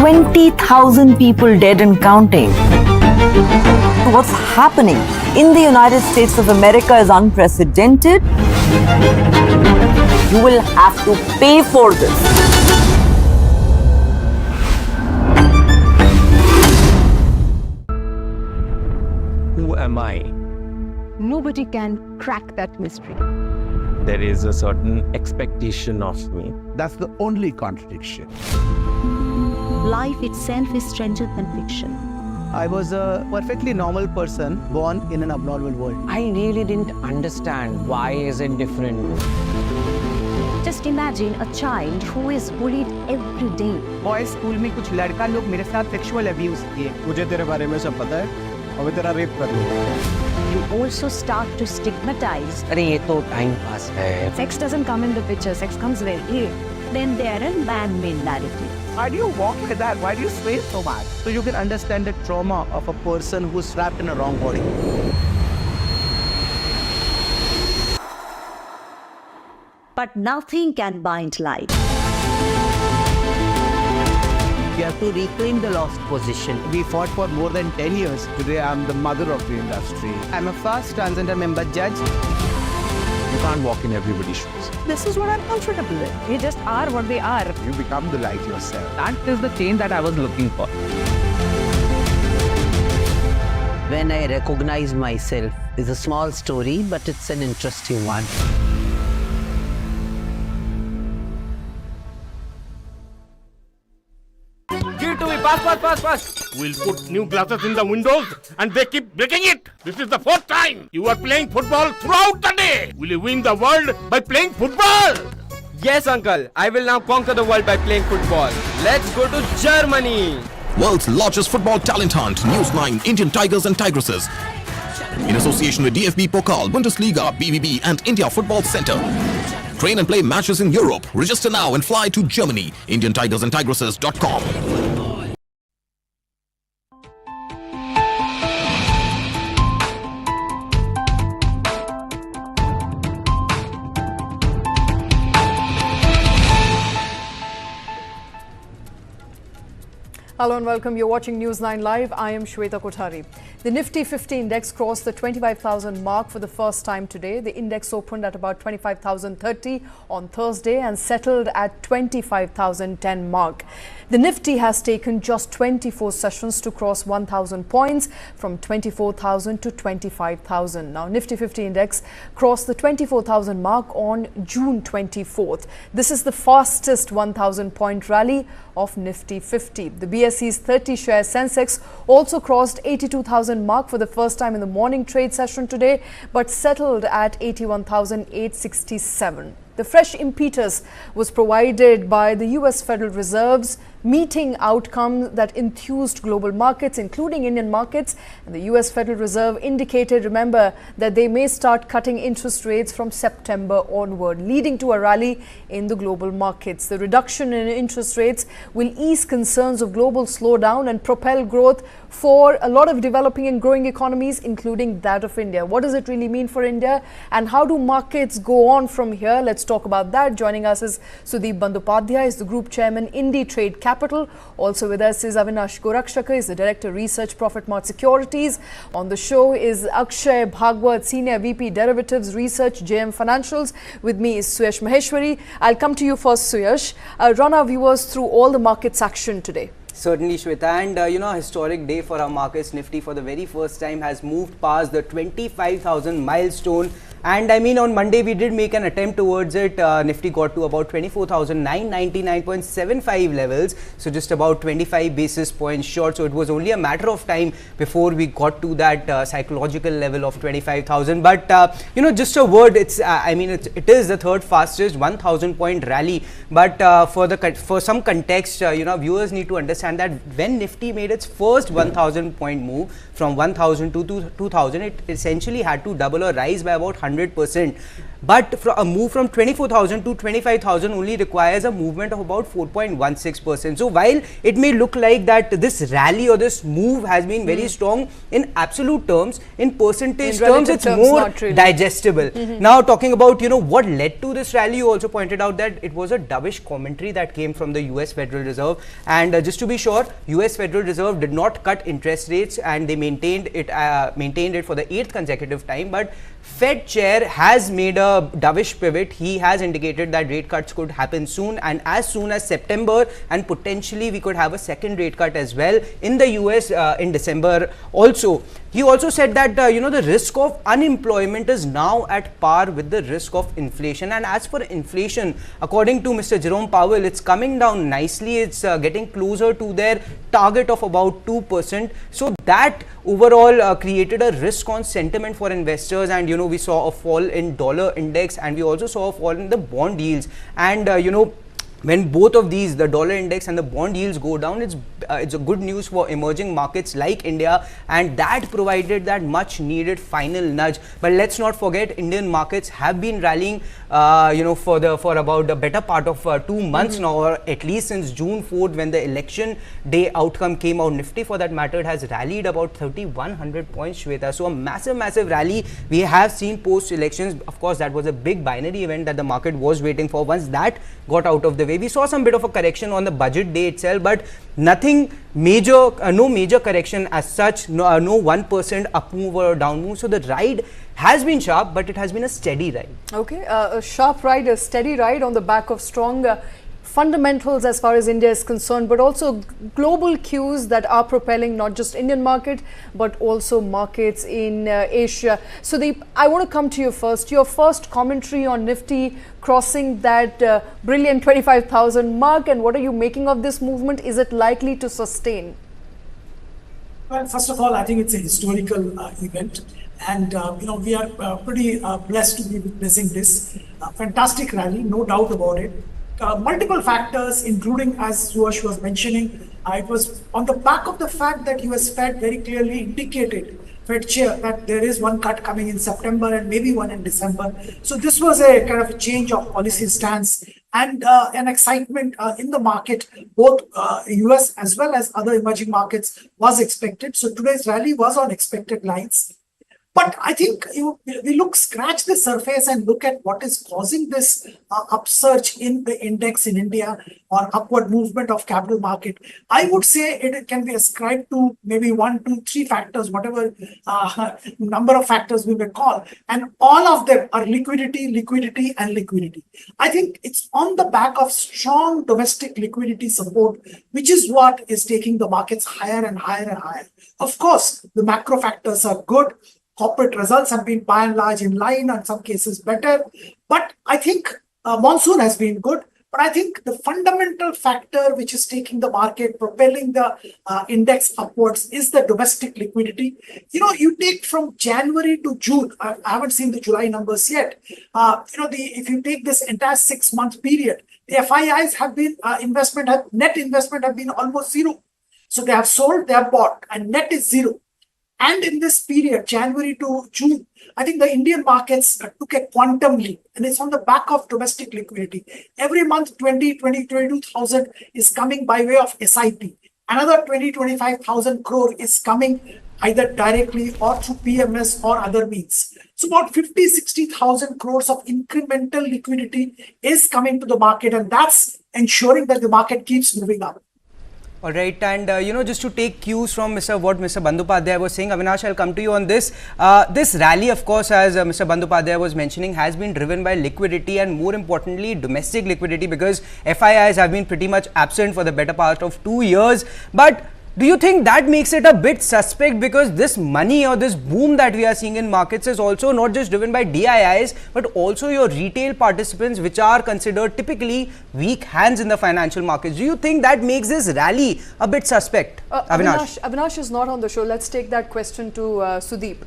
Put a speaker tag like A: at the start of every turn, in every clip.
A: 20,000 people dead and counting. What's happening in the United States of America is unprecedented. You will have to pay for this.
B: Who am I?
C: Nobody can crack that mystery.
B: There is a certain expectation of me.
D: That's the only contradiction.
E: Life itself is stranger than fiction.
F: I was a perfectly normal person born in an abnormal world.
G: I really didn't understand why is it different.
E: Just imagine a child who is bullied every day.
F: Boys school में कुछ लड़का लोग मेरे साथ sexual abuse किए.
D: मुझे तेरे बारे में सब पता है और मैं तेरा रेप कर दूँगा.
E: You also start to stigmatize.
G: अरे ये तो टाइम पास है.
C: Sex doesn't come in the picture, sex comes very late.
E: Then there are man-made narratives.
F: Why do you walk like that? Why do you sway so much? So you can understand the trauma of a person who's trapped in a wrong body.
E: But nothing can bind life.
F: We have to reclaim the lost position. We fought for more than 10 years.
D: Today I'm the mother of the industry.
F: I'm a first transgender member judge.
D: You can't walk in everybody's shoes.
C: This is what I'm comfortable with. They just are what they are.
D: You become the light yourself.
G: That is the change that I was looking for.
H: When I recognize myself is a small story, but it's an interesting one.
B: Give it to me, pass.
I: We'll put new glasses in the windows and they keep breaking it. This is the fourth time. You are playing football throughout the day. Will you win the world by playing football?
G: Yes, uncle. I will now conquer the world by playing football. Let's go to Germany.
J: World's largest football talent hunt, News 9 Indian Tigers and Tigresses. In association with DFB Pokal, Bundesliga, BVB and India Football Center. Train and play matches in Europe. Register now and fly to Germany. IndianTigersandTigresses.com.
K: Hello and welcome. You're watching News 9 Live. I am Shweta Kothari. The Nifty 50 index crossed the 25,000 mark for the first time today. The index opened at about 25,030 on Thursday and settled at 25,010 mark. The Nifty has taken just 24 sessions to cross 1,000 points from 24,000 to 25,000. Now, Nifty 50 index crossed the 24,000 mark on June 24th. This is the fastest 1,000 point rally of Nifty 50. The BSE's 30-share Sensex also crossed 82,000 mark for the first time in the morning trade session today, but settled at 81,867. The fresh impetus was provided by the US Federal Reserve's meeting outcome that enthused global markets, including Indian markets. And the US Federal Reserve indicated, remember, that they may start cutting interest rates from September onward, leading to a rally in the global markets. The reduction in interest rates will ease concerns of global slowdown and propel growth for a lot of developing and growing economies, including that of India. What does it really mean for India, and how do markets go on from here? Let's talk about that. Joining us is Sudeep Bandyopadhyay, is the Group Chairman, Indie Trade Capital. Also with us is Avinash Gorakshakar, is the Director, Research, Profit Mart Securities. On the show is Akshay Bhagwat, Senior VP, Derivatives Research, JM Financials. With me is Suyash Maheshwari. I'll come to you first, Suyash. Run our viewers through all the markets action today.
L: Certainly, Shweta, and a historic day for our markets. Nifty for the very first time has moved past the 25,000 milestone. And I mean, on Monday we did make an attempt towards it. Nifty got to about 24,999.75 levels, so just about 25 basis points short. So it was only a matter of time before we got to that psychological level of 25,000. But just a word, it's it is the third fastest 1,000 point rally. But for some context, viewers need to understand that when Nifty made its first 1,000 point move from 1,000 to 2,000, it essentially had to double or rise by about 100 100%. But a move from 24,000 to 25,000 only requires a movement of about 4.16%. So while it may look like that this rally or this move has been very strong in absolute terms, in percentage terms, it's more digestible. Now talking about, you know, what led to this rally, you also pointed out that it was a dovish commentary that came from the US Federal Reserve. And just to be sure, US Federal Reserve did not cut interest rates, and they maintained it for the 8th consecutive time. But Fed chair has made a dovish pivot. He has indicated that rate cuts could happen soon, and as soon as September, and potentially we could have a second rate cut as well in the US in December also. He also said that you know, the risk of unemployment is now at par with the risk of inflation. And as for inflation, according to Mr. Jerome Powell, it's coming down nicely. It's getting closer to their target of about 2%. So that overall created a risk on sentiment for investors. And you know, we saw a fall in dollar index, and we also saw a fall in the bond yields. And you know, when both of these, the dollar index and the bond yields, go down, it's a good news for emerging markets like India, and that provided that much needed final nudge. But let's not forget, Indian markets have been rallying you know, for about the better part of 2 months now, or at least since June 4th, when the election day outcome came out. Nifty, for that matter, it has rallied about 3,100 points, Shweta. So a massive rally we have seen post elections. Of course, that was a big binary event that the market was waiting for. Once that got out of the way, we saw some bit of a correction on the budget day itself, but nothing major, no major correction as such, no 1% up move or down move. So the ride has been sharp, but it has been a steady ride.
K: Okay, a sharp ride, a steady ride on the back of strong fundamentals as far as India is concerned, but also global cues that are propelling not just Indian market, but also markets in Asia. So I want to come to you first. Your first commentary on Nifty crossing that brilliant 25,000 mark, and what are you making of this movement? Is it likely to sustain?
M: Well, first of all, I think it's a historical event. And, you know, we are pretty blessed to be witnessing this fantastic rally, no doubt about it. Multiple factors, including, as Suhash was mentioning, it was on the back of the fact that US Fed very clearly indicated, Fed chair, that there is one cut coming in September and maybe one in December. So this was a kind of a change of policy stance and an excitement in the market, both US as well as other emerging markets was expected. So today's rally was on expected lines. But I think we scratch the surface and look at what is causing this upsurge in the index in India, or upward movement of capital market. I would say it can be ascribed to maybe 1, 2, 3 factors, whatever number of factors we may call. And all of them are liquidity, liquidity, and liquidity. I think it's on the back of strong domestic liquidity support, which is what is taking the markets higher and higher and higher. Of course, the macro factors are good. Corporate results have been by and large in line, in some cases better. But I think monsoon has been good. But I think the fundamental factor which is taking the market, propelling the index upwards, is the domestic liquidity. You know, you take from January to June, I haven't seen the July numbers yet. You know, if you take this entire 6-month period, the FIIs have been net investment have been almost zero. So they have sold, they have bought, and net is zero. And in this period, January to June, I think the Indian markets took a quantum leap, and it's on the back of domestic liquidity. Every month, 22,000 is coming by way of SIP. Another 25,000 crore is coming either directly or through PMS or other means. So about 60,000 crores of incremental liquidity is coming to the market, and that's ensuring that the market keeps moving up.
L: All right, and you know, just to take cues from what Mr. Bandyopadhyay was saying, Avinash, I'll come to you on this. This rally, of course, as Mr. Bandyopadhyay was mentioning, has been driven by liquidity, and more importantly, domestic liquidity, because FIIs have been pretty much absent for the better part of 2 years. But do you think that makes it a bit suspect, because this money or this boom that we are seeing in markets is also not just driven by DIIs, but also your retail participants, which are considered typically weak hands in the financial markets? Do you think that makes this rally a bit suspect?
K: Avinash is not on the show. Let's take that question to Sudeep.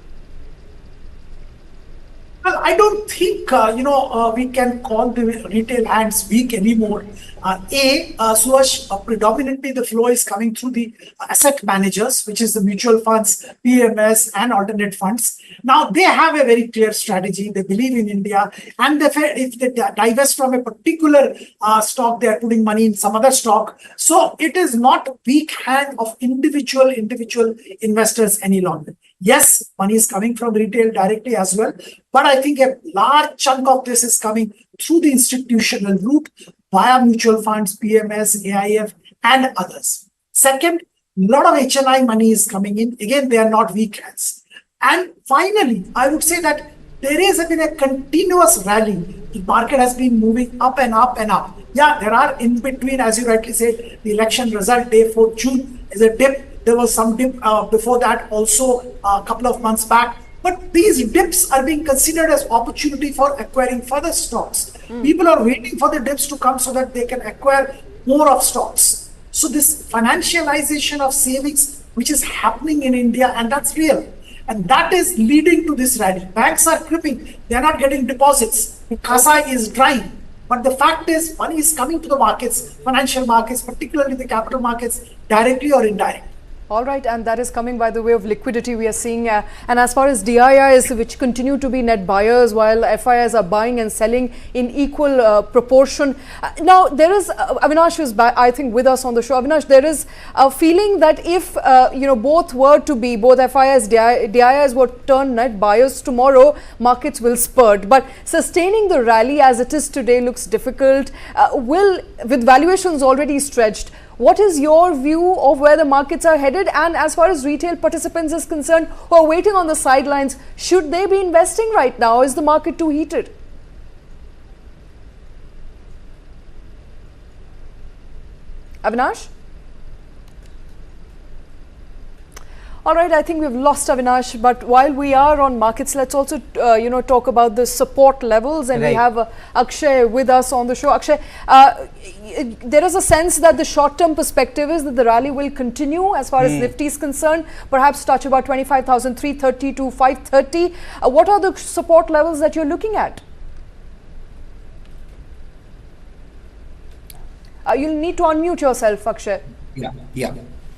M: Well, I don't think we can call the retail hands weak anymore. Suash, predominantly the flow is coming through the asset managers, which is the mutual funds, PMS, and alternate funds. Now they have a very clear strategy. They believe in India, and if they divest from a particular stock, they are putting money in some other stock. So it is not weak hand of individual investors any longer. Yes, money is coming from retail directly as well, but I think a large chunk of this is coming through the institutional route via mutual funds, PMS, AIF, and others. Second, a lot of HNI money is coming in. Again, they are not weak hands. And finally, I would say that there has been a continuous rally. The market has been moving up and up and up. Yeah, there are in between, as you rightly said, the election result day 4th June is a dip. There was some dip before that also a couple of months back. But these dips are being considered as opportunity for acquiring further stocks. People are waiting for the dips to come so that they can acquire more of stocks. So this financialization of savings, which is happening in India, and that's real. And that is leading to this rally. Banks are crippling. They are not getting deposits. CASA is drying. But the fact is, money is coming to the markets, financial markets, particularly the capital markets, directly or indirectly.
K: All right, and that is coming by the way of liquidity we are seeing. And as far as DIIs, which continue to be net buyers, while FIIs are buying and selling in equal proportion. Now, there is, Avinash is, I think, with us on the show. Avinash, there is a feeling that if, both FIIs, DIIs were turned net buyers tomorrow, markets will spurt. But sustaining the rally as it is today looks difficult. With valuations already stretched, what is your view of where the markets are headed? And as far as retail participants is concerned, who are waiting on the sidelines, should they be investing right now? Is the market too heated? Avinash? All right, I think we've lost Avinash, but while we are on markets, let's also, talk about the support levels. And we have Akshay with us on the show. Akshay, there is a sense that the short-term perspective is that the rally will continue as far as Nifty is concerned, perhaps touch about 25,330 to 530. What are the support levels that you're looking at? You'll need to unmute yourself, Akshay.
N: Yeah.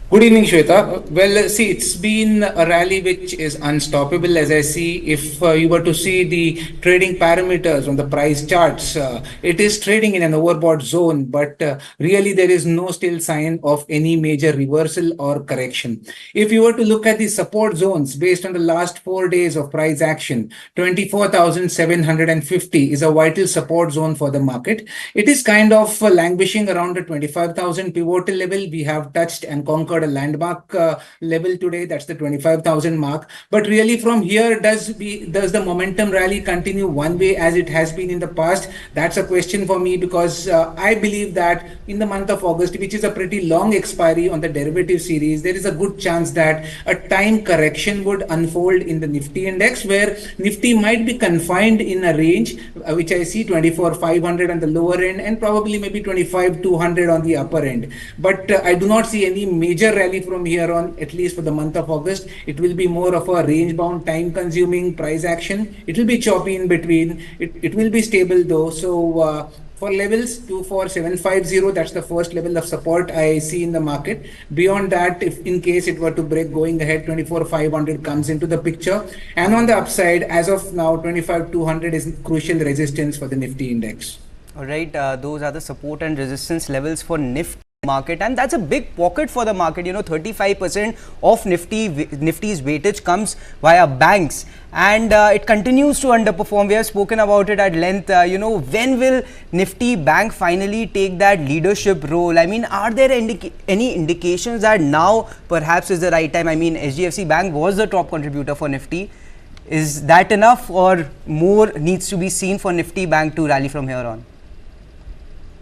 N: Good evening, Shweta. Well, see, it's been a rally which is unstoppable, as I see. If you were to see the trading parameters on the price charts, it is trading in an overbought zone, but really there is no still sign of any major reversal or correction. If you were to look at the support zones based on the last 4 days of price action, 24,750 is a vital support zone for the market. It is kind of languishing around the 25,000 pivotal level. We have touched and conquered a landmark level today, that's the 25,000 mark. But really from here, does the momentum rally continue one way as it has been in the past? That's a question for me, because I believe that in the month of August, which is a pretty long expiry on the derivative series, there is a good chance that a time correction would unfold in the Nifty index, where Nifty might be confined in a range which I see 24,500 on the lower end and probably maybe 25,200 on the upper end. But I do not see any major rally from here on, at least for the month of August. It will be more of a range bound, time consuming price action. It will be choppy in between. It will be stable though. So for levels 24,750, that's the first level of support I see in the market. Beyond that, if in case it were to break going ahead, 24,500 comes into the picture. And on the upside, as of now, 25,200 is crucial resistance for the Nifty index.
L: All right, those are the support and resistance levels for Nifty market, and that's a big pocket for the market. 35% of Nifty's weightage comes via banks, and it continues to underperform. We have spoken about it at length. When will Nifty Bank finally take that leadership role? I mean, are there any indications that now perhaps is the right time? I mean, HDFC Bank was the top contributor for Nifty. Is that enough, or more needs to be seen for Nifty Bank to rally from here on?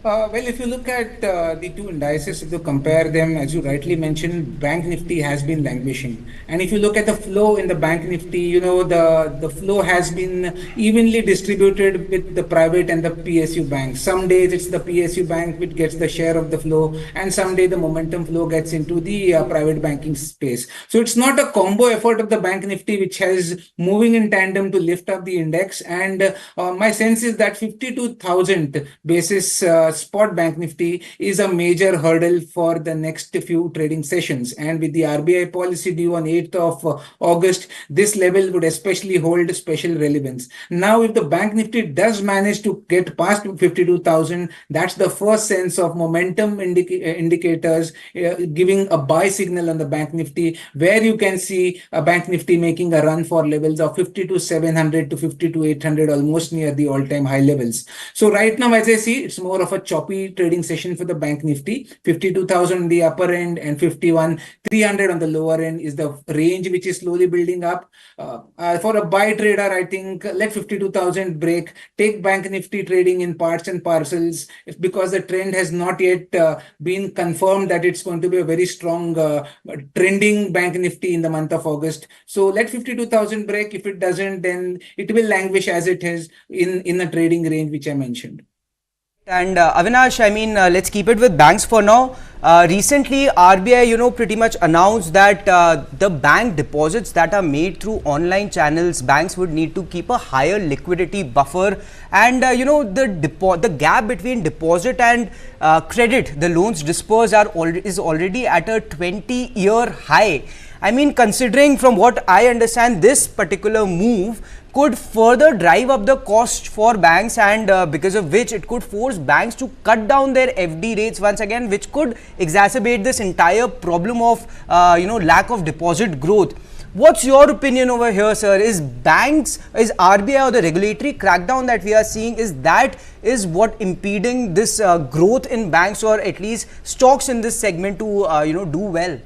N: Well, if you look at the two indices, if you compare them, as you rightly mentioned, Bank Nifty has been languishing. And if you look at the flow in the Bank Nifty, the flow has been evenly distributed with the private and the PSU banks. Some days it's the PSU bank which gets the share of the flow, and some day the momentum flow gets into the private banking space. So it's not a combo effort of the Bank Nifty which has moving in tandem to lift up the index. And my sense is that 52,000 basis spot Bank Nifty is a major hurdle for the next few trading sessions. And with the RBI policy due on 8th of August, this level would especially hold special relevance. Now, if the Bank Nifty does manage to get past 52,000, that's the first sense of momentum indicators giving a buy signal on the Bank Nifty, where you can see a Bank Nifty making a run for levels of 52,700 to 52,800, almost near the all-time high levels. So right now, as I see, it's more of a choppy trading session for the Bank Nifty. 52,000 on the upper end and 51,300 on the lower end is the range which is slowly building up. For a buy trader, I think let 52,000 break, take Bank Nifty trading in parts and parcels, because the trend has not yet been confirmed that it's going to be a very strong trending Bank Nifty in the month of August. So let 52,000 break. If it doesn't, then it will languish as it is in a trading range which I mentioned.
L: And Avinash, I mean, let's keep it with banks for now. Recently, RBI, pretty much announced that the bank deposits that are made through online channels, banks would need to keep a higher liquidity buffer. And, the gap between deposit and credit, the loans dispersed is already at a 20-year high. I mean, considering from what I understand, this particular move could further drive up the cost for banks, and because of which it could force banks to cut down their FD rates once again, which could exacerbate this entire problem of lack of deposit growth. What's your opinion over here, sir? Is RBI or the regulatory crackdown that we are seeing, is what impeding this growth in banks, or at least stocks in this segment to do well?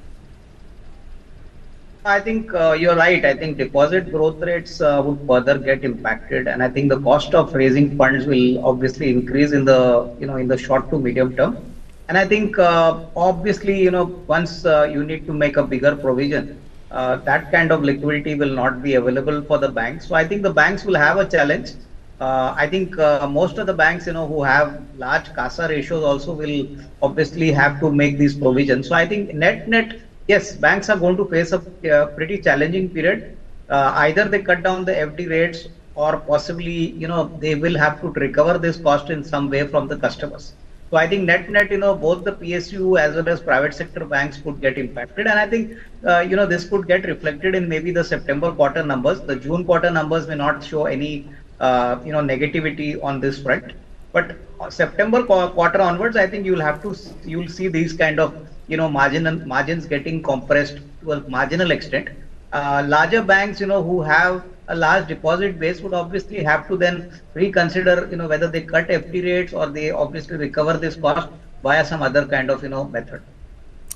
O: I think you're right. I think deposit growth rates would further get impacted, and I think the cost of raising funds will obviously increase in the short to medium term. And I think obviously once you need to make a bigger provision, that kind of liquidity will not be available for the banks. So I think the banks will have a challenge. I think most of the banks who have large CASA ratios also will obviously have to make these provisions. So I think net. Yes, banks are going to face a pretty challenging period. Either they cut down the FD rates, or possibly, they will have to recover this cost in some way from the customers. So I think net, both the PSU as well as private sector banks could get impacted. And I think, this could get reflected in maybe the September quarter numbers. The June quarter numbers may not show any, negativity on this front. But September quarter onwards, I think you'll see these kind of margins getting compressed to a marginal extent. Larger banks, who have a large deposit base, would obviously have to then reconsider, whether they cut FD rates or they obviously recover this cost via some other kind of, method.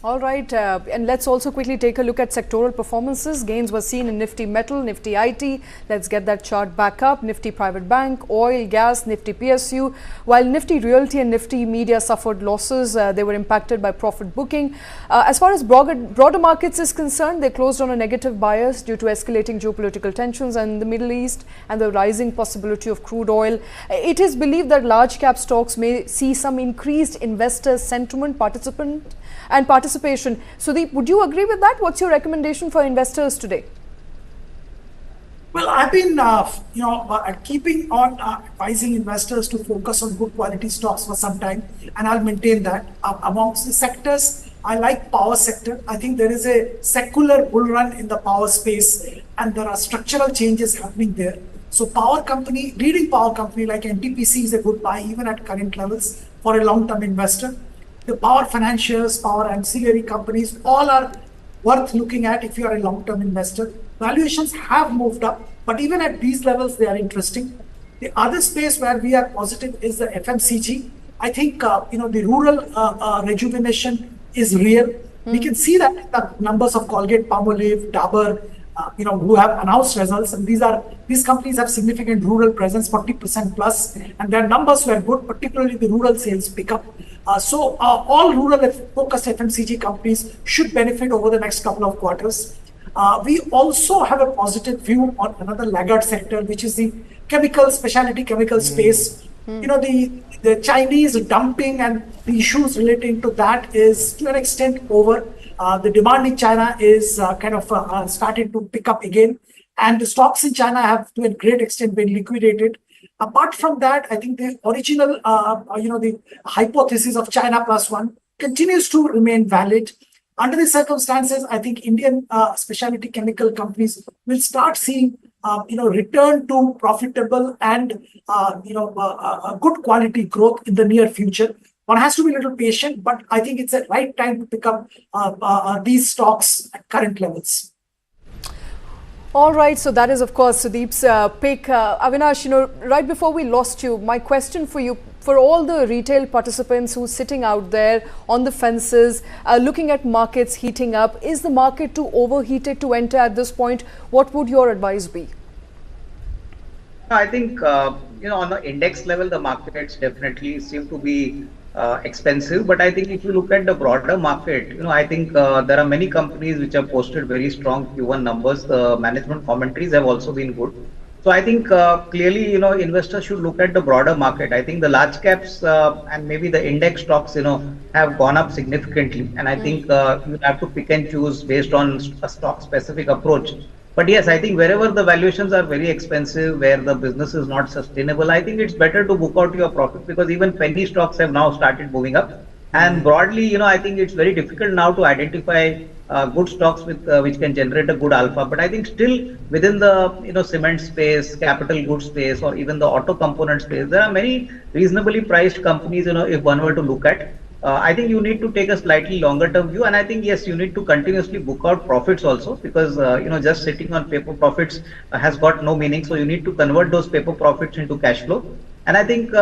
K: All right, and let's also quickly take a look at sectoral performances. Gains were seen in Nifty Metal, Nifty IT. Let's get that chart back up. Nifty Private Bank, Oil, Gas, Nifty PSU. While Nifty Realty and Nifty Media suffered losses, they were impacted by profit booking. As far as broader markets is concerned, they closed on a negative bias due to escalating geopolitical tensions in the Middle East and the rising possibility of crude oil. It is believed that large cap stocks may see some increased investor sentiment, participation. Sudeep, would you agree with that? What's your recommendation for investors today?
M: Well, I've been, keeping on advising investors to focus on good quality stocks for some time, and I'll maintain that. Amongst the sectors, I like power sector. I think there is a secular bull run in the power space, and there are structural changes happening there. So leading power company like NTPC is a good buy even at current levels for a long-term investor. The power financials, power ancillary companies, all are worth looking at if you are a long-term investor. Valuations have moved up, but even at these levels, they are interesting. The other space where we are positive is the FMCG. I think, the rural rejuvenation is real. We can see that in the numbers of Colgate, Palmolive, Dabur, who have announced results, and these companies have significant rural presence, 40% plus, and their numbers were good, particularly the rural sales pickup. So all rural focused FMCG companies should benefit over the next couple of quarters. We also have a positive view on another laggard sector, which is the specialty chemical space. The Chinese dumping and the issues relating to that is to an extent over. The demand in China is started to pick up again, and the stocks in China have to a great extent been liquidated. Apart from that, I think the original, the hypothesis of China plus one continues to remain valid. Under the circumstances, I think Indian specialty chemical companies will start seeing return to profitable and a good quality growth in the near future. One has to be a little patient, but I think it's the right time to pick up these stocks at current levels.
K: All right, so that is, of course, Sudeep's pick. Avinash, right before we lost you, my question for you, for all the retail participants who are sitting out there on the fences, looking at markets heating up, is the market too overheated to enter at this point? What would your advice be?
O: I think, on the index level, the markets definitely seem to be expensive. But I think if you look at the broader market, I think there are many companies which have posted very strong Q1 numbers. The management commentaries have also been good. So I think clearly, investors should look at the broader market. I think the large caps and maybe the index stocks, have gone up significantly. And I think you have to pick and choose based on a stock specific approach. But yes, I think wherever the valuations are very expensive, where the business is not sustainable, I think it's better to book out your profit, because even penny stocks have now started moving up. And broadly, I think it's very difficult now to identify good stocks with which can generate a good alpha. But I think still within the cement space, capital goods space, or even the auto component space, there are many reasonably priced companies. If one were to look at. I think you need to take a slightly longer term view, and I think yes, you need to continuously book out profits also, because just sitting on paper profits has got no meaning. So you need to convert those paper profits into cash flow, and I think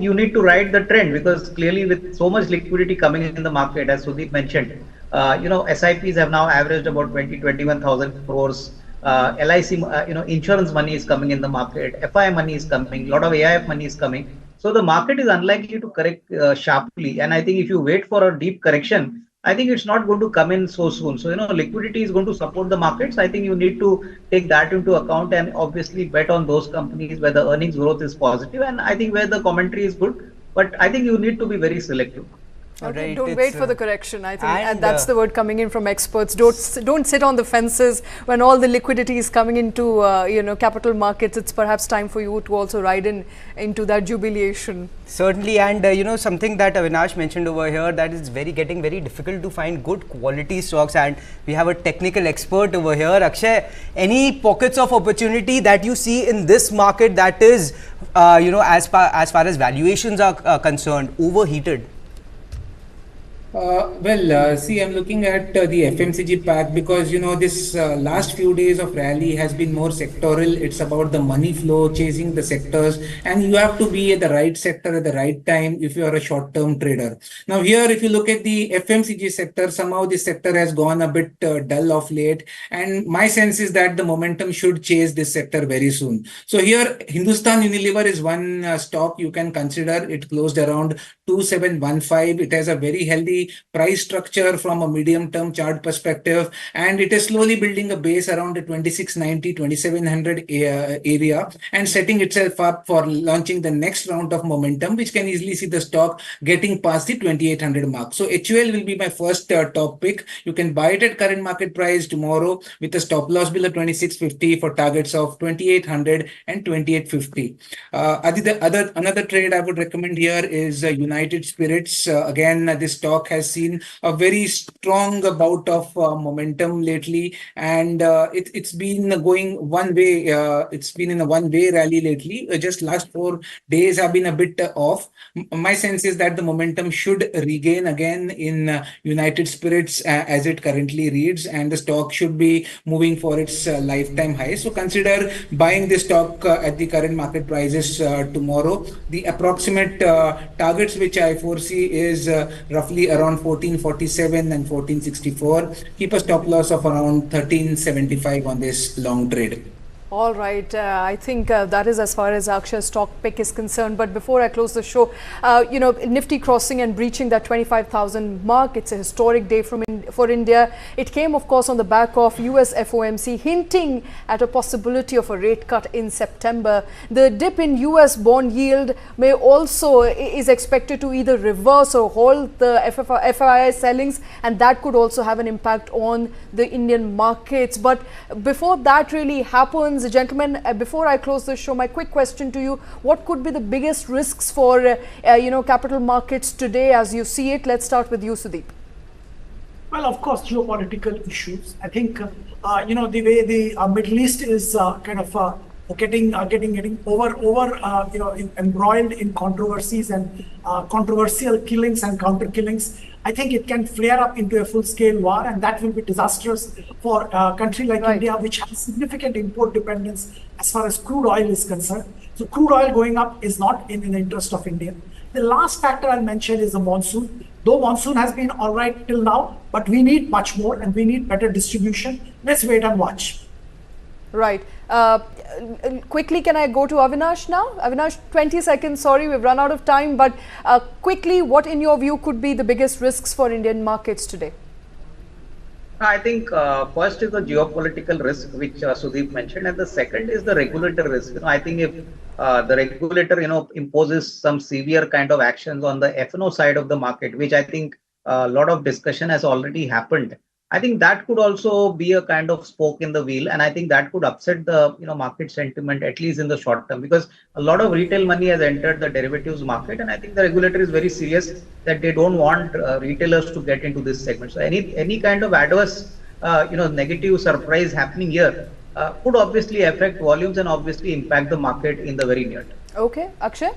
O: you need to ride the trend, because clearly with so much liquidity coming in the market, as Sudeep mentioned, SIPs have now averaged about 21,000 crores. LIC, insurance money is coming in the market. FI money is coming. A lot of AIF money is coming. So the market is unlikely to correct sharply. And I think if you wait for a deep correction, I think it's not going to come in so soon. So, liquidity is going to support the markets. I think you need to take that into account and obviously bet on those companies where the earnings growth is positive, and I think where the commentary is good. But I think you need to be very selective.
K: Okay, right, don't wait for the correction. I think and that's the word coming in from experts. Don't sit on the fences when all the liquidity is coming into capital markets. It's perhaps time for you to also ride into that jubilation.
L: Certainly, and something that Avinash mentioned over here, that is getting very difficult to find good quality stocks, and we have a technical expert over here. Akshay, any pockets of opportunity that you see in this market that is as far as valuations are concerned, overheated?
N: See, I'm looking at the FMCG pack, because this last few days of rally has been more sectoral. It's about the money flow, chasing the sectors, and you have to be at the right sector at the right time if you are a short-term trader. Now here, if you look at the FMCG sector, somehow this sector has gone a bit dull of late, and my sense is that the momentum should chase this sector very soon. So here, Hindustan Unilever is one stock you can consider. It closed around 2715. It has a very healthy price structure from a medium term chart perspective, and it is slowly building a base around the 2690 2700 area and setting itself up for launching the next round of momentum, which can easily see the stock getting past the 2800 mark. So HUL will be my first top pick. You can buy it at current market price tomorrow with a stop loss below 2650 for targets of 2800 and 2850. Another trade I would recommend here is United Spirits. Again, this stock has seen a very strong bout of momentum lately, and it's been going one way. It's been in a one-way rally lately. Just last 4 days have been a bit off. My sense is that the momentum should regain again in United Spirits as it currently reads, and the stock should be moving for its lifetime high. So consider buying this stock at the current market prices tomorrow. The approximate targets which I foresee is roughly around 1447 and 1464. Keep a stop loss of around 1375 on this long trade.
K: All right, I think that is as far as Akshay's stock pick is concerned. But before I close the show, Nifty crossing and breaching that 25,000 mark. It's a historic day for India. It came, of course, on the back of US FOMC hinting at a possibility of a rate cut in September. The dip in US bond yield may also is expected to either reverse or halt the FII sellings, and that could also have an impact on the Indian markets. But before that really happens, gentlemen, before I close the show, my quick question to you: what could be the biggest risks for capital markets today as you see it? Let's start with you, Sudeep.
M: Well, of course, geopolitical issues. I think the way the Middle East is getting embroiled in controversies and controversial killings and counter killings. I think it can flare up into a full-scale war, and that will be disastrous for a country like India, which has significant import dependence as far as crude oil is concerned. So crude oil going up is not in the interest of India. The last factor I'll mention is the monsoon. Though monsoon has been all right till now, but we need much more and we need better distribution. Let's wait and watch.
K: Right. Quickly, can I go to Avinash now? Avinash, 20 seconds. Sorry, we've run out of time. But quickly, what in your view could be the biggest risks for Indian markets today?
O: I think first is the geopolitical risk, which Sudeep mentioned, and the second is the regulator risk. I think if the regulator, imposes some severe kind of actions on the F&O side of the market, which I think a lot of discussion has already happened. I think that could also be a kind of spoke in the wheel, and I think that could upset the market sentiment, at least in the short term, because a lot of retail money has entered the derivatives market, and I think the regulator is very serious that they don't want retailers to get into this segment. So any kind of adverse negative surprise happening here could obviously affect volumes and obviously impact the market in the very near term.
K: Okay, Akshay?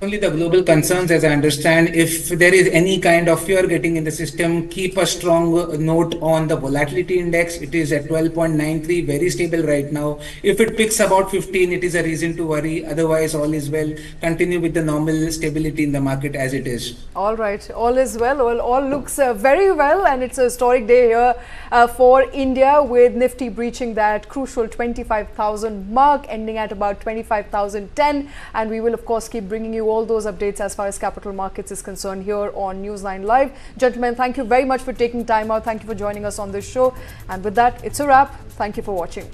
N: Only the global concerns, as I understand. If there is any kind of fear getting in the system, keep a strong note on the volatility index. It is at 12.93, very stable right now. If it picks about 15, it is a reason to worry. Otherwise, all is well. Continue with the normal stability in the market as it is.
K: All right, all is well. All looks very well, and it's a historic day here for India, with Nifty breaching that crucial 25,000 mark, ending at about 25,010. And we will, of course, keep bringing you all those updates as far as capital markets is concerned here on Newsline Live. Gentlemen, thank you very much for taking time out. Thank you for joining us on this show. And with that, it's a wrap. Thank you for watching.